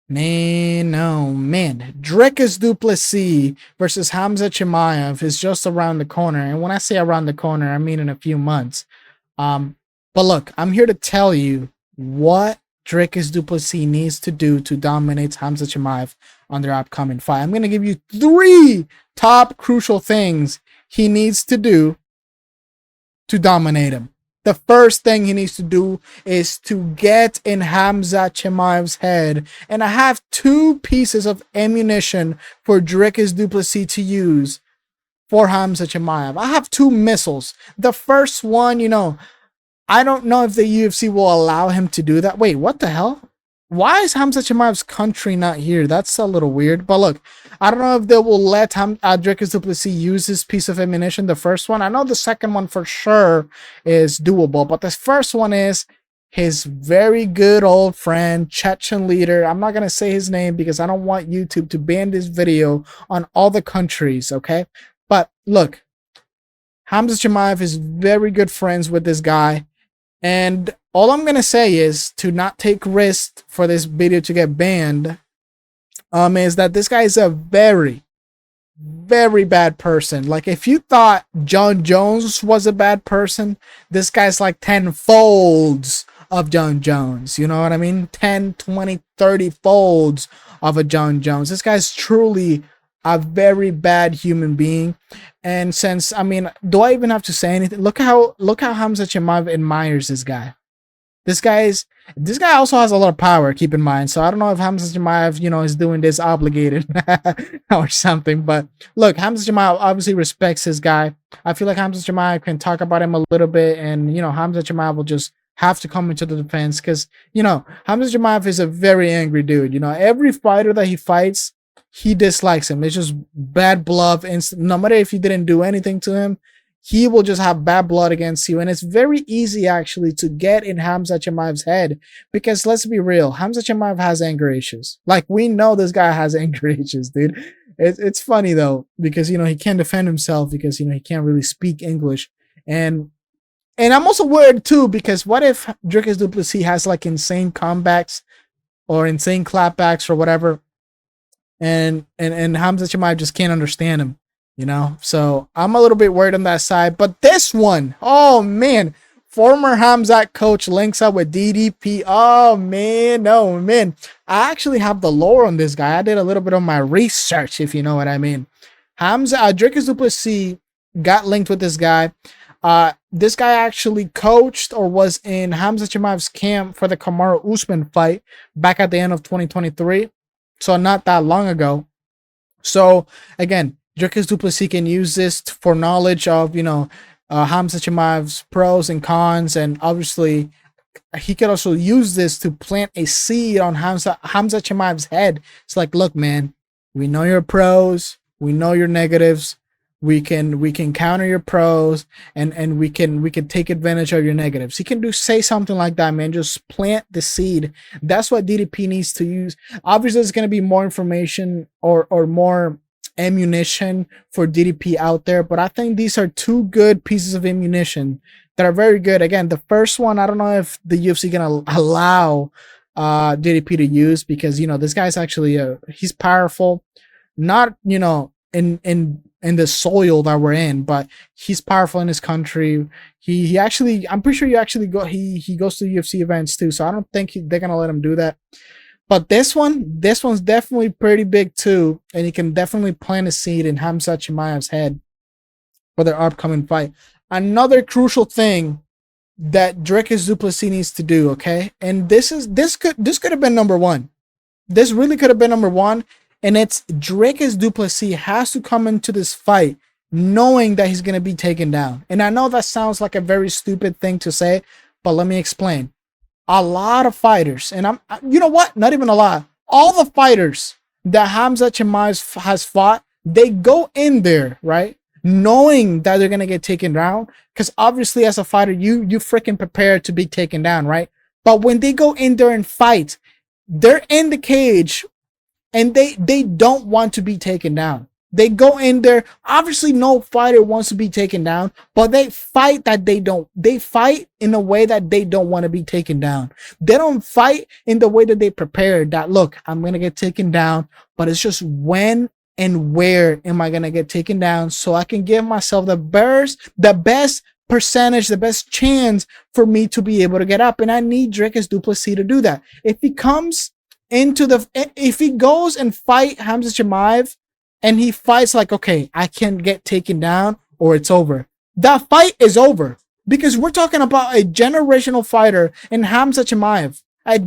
Man, no, man. Dricus Duplessis versus Khamzat Chimaev is just around the corner. And when I say around the corner, I mean in a few months. Um, but look, I'm here to tell you what Dricus Duplessis needs to do to dominate Khamzat Chimaev on their upcoming fight. I'm going to give you three top crucial things he needs to do to dominate him. The first thing he needs to do is to get in Khamzat Chimaev's head. And I have two pieces of ammunition for Dricus Duplessis to use for Khamzat Chimaev. I have two missiles. The first one, I don't know if the UFC will allow him to do that. Wait, what the hell? Why is Khamzat Chimaev's country not here? That's a little weird. But look, I don't know if they will let Dricus Duplessis use this piece of ammunition. The first one, I know the second one for sure is doable, but the first one is his very good old friend, Chechen leader. I'm not going to say his name because I don't want YouTube to ban this video on all the countries, okay? But look, Khamzat Chimaev is very good friends with this guy. And all I'm going to say is to not take risks for this video to get banned. Is that this guy is a very, very bad person. Like, if you thought John Jones was a bad person, this guy's like 10 folds of John Jones. You know what I mean? 10, 20, 30 folds of a John Jones. This guy's truly a very bad human being. And since, do I even have to say anything? Look how Khamzat Chimaev admires this guy. This guy also has a lot of power, keep in mind. So I don't know if Khamzat Chimaev, is doing this obligated or something. But look, Khamzat Chimaev obviously respects his guy. I feel like Khamzat Chimaev can talk about him a little bit, and Khamzat Chimaev will just have to come into the defense because Khamzat Chimaev is a very angry dude. Every fighter that he fights, he dislikes him. It's just bad blood. No matter if you didn't do anything to him, he will just have bad blood against you. And it's very easy, actually, to get in Khamzat Chimaev's head because, let's be real, Khamzat Chimaev has anger issues. Like, we know this guy has anger issues, dude. It's funny, though, because, he can't defend himself because, he can't really speak English. And I'm also worried, too, because what if Dricus Duplessis has, like, insane comebacks or insane clapbacks or whatever, and Khamzat Chimaev just can't understand him, So I'm a little bit worried on that side. But this one, oh man, former Khamzat coach links up with DDP. Oh man, no man. I actually have the lore on this guy. I did a little bit of my research, if you know what I mean. Dricus Duplessis got linked with this guy. This guy actually coached or was in Khamzat Chimaev's camp for the Kamaru Usman fight back at the end of 2023. So not that long ago. So again, Dricus Duplessis can use this for knowledge of, Khamzat Chimaev's pros and cons. And obviously, he could also use this to plant a seed on Khamzat Chimaev's head. It's like, look, man, we know your pros. We know your negatives. We can counter your pros and we can take advantage of your negatives. He can say something like that, man. Just plant the seed. That's what DDP needs to use. Obviously, there's going to be more information or more ammunition for DDP out there, but I think these are two good pieces of ammunition that are very good. Again, the first one, I don't know if the UFC gonna allow DDP to use because this guy's actually he's powerful, not in the soil that we're in, but he's powerful in his country. He actually, I'm pretty sure he goes to UFC events too, so I don't think they're gonna let him do that. But this one's definitely pretty big too, and he can definitely plant a seed in Khamzat Chimaev's head for their upcoming fight. Another crucial thing that Dricus Duplessis needs to do, okay? And this could have been number one. This really could have been number one. And it's Dricus Duplessis has to come into this fight knowing that he's going to be taken down. And I know that sounds like a very stupid thing to say, but let me explain. A lot of fighters, and you know what? Not even a lot. All the fighters that Khamzat Chimaev has fought, they go in there, right? Knowing that they're going to get taken down. Because obviously as a fighter, you freaking prepare to be taken down, right? But when they go in there and fight, they're in the cage and they don't want to be taken down. They go in there. Obviously, no fighter wants to be taken down, but they fight that they don't. They fight in a way that they don't want to be taken down. They don't fight in the way that they prepare. That look, I'm gonna get taken down, but it's just when and where am I gonna get taken down so I can give myself the best percentage, the best chance for me to be able to get up. And I need Dricus du Plessis to do that. If he goes and fight Khamzat Chimaev and he fights like, okay, I can get taken down or it's over, that fight is over, because we're talking about a generational fighter in Khamzat Chimaev. Not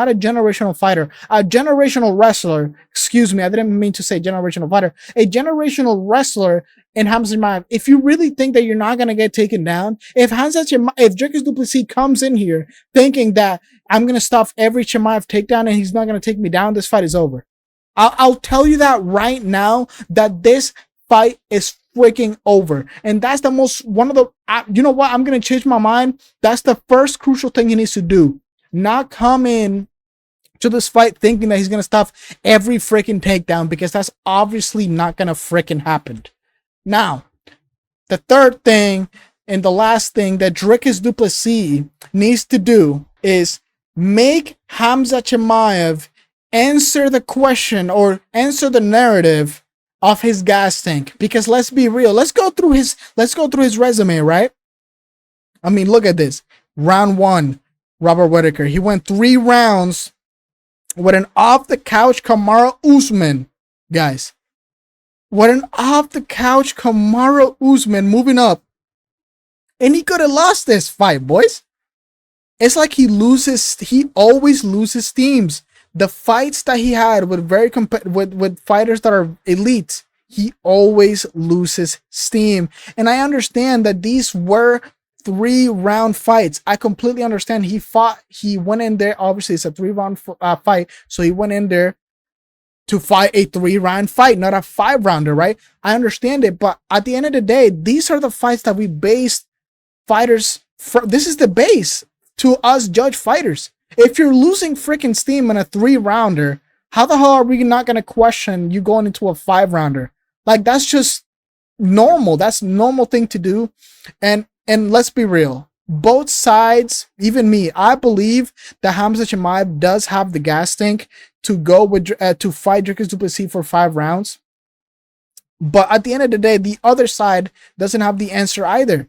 a generational fighter, a generational wrestler. Excuse me, I didn't mean to say generational fighter. A generational wrestler in Khamzat Chimaev. If you really think that you're not gonna get taken down, if Dricus du Plessis comes in here thinking that I'm gonna stop every Chimaev takedown and he's not gonna take me down, this fight is over. I'll tell you that right now, that this fight is freaking over. And that's you know what? I'm gonna change my mind. That's the first crucial thing he needs to do. Not come in to this fight thinking that he's going to stop every freaking takedown, because that's obviously not going to freaking happen. Now, the third thing and the last thing that Dricus du Plessis needs to do is make Khamzat Chimaev answer the question or answer the narrative of his gas tank. Because let's be real. Let's go through his resume, right? I mean, look at this. Round 1. Robert Whittaker. He went 3 rounds with an off-the-couch Kamaru Usman, guys. With an off-the-couch Kamaru Usman moving up. And he could have lost this fight, boys. It's like he always loses teams. The fights that he had with with fighters that are elite, he always loses steam. And I understand that these were 3-round fights. I completely understand. He went in there. Obviously, it's a 3-round fight. So he went in there to fight a 3-round fight, not a 5-rounder, right? I understand it. But at the end of the day, these are the fights that we base fighters from. This is the base to us judge fighters. If you're losing freaking steam in a 3-rounder, how the hell are we not going to question you going into a 5-rounder? Like, that's just normal. That's a normal thing to do. And let's be real, both sides, even me, I believe that Khamzat Chimaev does have the gas tank to go with to fight Dricus du Plessis for 5 rounds. But at the end of the day, the other side doesn't have the answer either.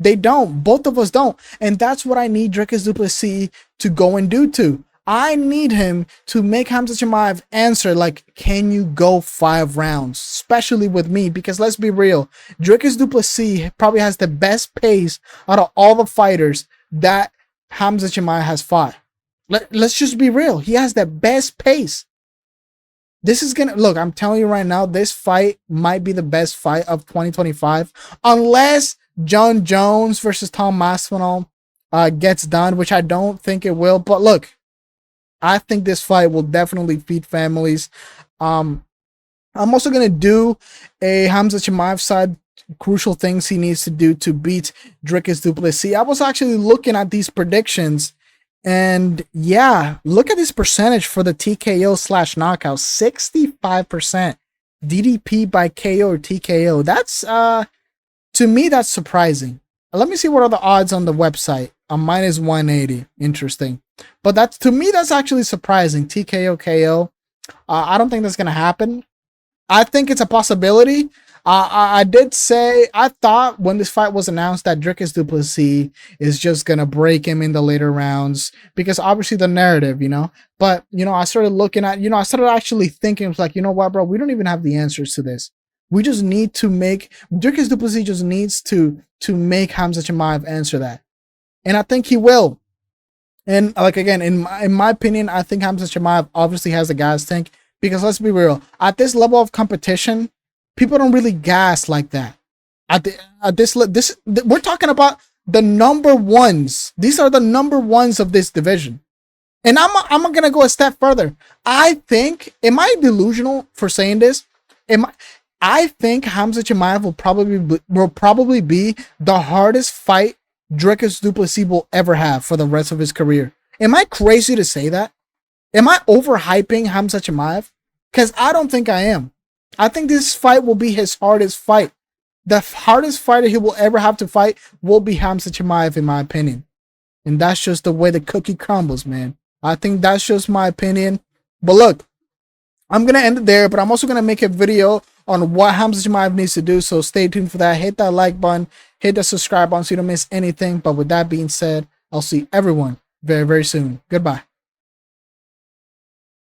They don't. Both of us don't. And that's what I need Dricus du Plessis to go and do too. I need him to make Khamzat Chimaev answer like, can you go 5 rounds? Especially with me, because let's be real, Dricus du Plessis probably has the best pace out of all the fighters that Khamzat Chimaev has fought. Let's just be real. He has the best pace. This is gonna look, I'm telling you right now, this fight might be the best fight of 2025, unless John Jones versus Tom Masvidal gets done, which I don't think it will. But look, I think this fight will definitely feed families. I'm also going to do a Khamzat Chimaev side, crucial things he needs to do to beat Dricus du Plessis. I was actually looking at these predictions, and yeah, look at this percentage for the TKO/knockout, 65%. DDP by KO or TKO. That's, to me, that's surprising. Let me see what are the odds on the website. Minus 180. Interesting. But that's, to me, that's actually surprising. TKO, KO. I don't think that's going to happen. I think it's a possibility. I did say, I thought when this fight was announced that Dricus du Plessis is just going to break him in the later rounds, because obviously the narrative, you know. But, you know, I started looking at, you know, I started actually thinking, like, you know what, bro, we don't even have the answers to this. We just need to make, Dricus du Plessis just needs to make Khamzat Chimaev answer that. And I think he will. And like, again, in my opinion, I think Khamzat Chimaev obviously has a gas tank, because let's be real, at this level of competition, people don't really gas like that. We're talking about the number ones. These are the number ones of this division. And I'm gonna go a step further. I think, am I delusional for saying this? I think Khamzat Chimaev will probably be the hardest fight Dricus du Plessis will ever have for the rest of his career. Am I crazy to say that? Am I overhyping Khamzat Chimaev? Because I don't think I am. I think this fight will be his hardest fight. The hardest fighter he will ever have to fight will be Khamzat Chimaev, in my opinion. And that's just the way the cookie crumbles, man. I think that's just my opinion. But look, I'm going to end it there, but I'm also going to make a video on what Khamzat Chimaev needs to do. So stay tuned for that. Hit that like button, hit the subscribe button so you don't miss anything. But with that being said, I'll see everyone very, very soon. Goodbye.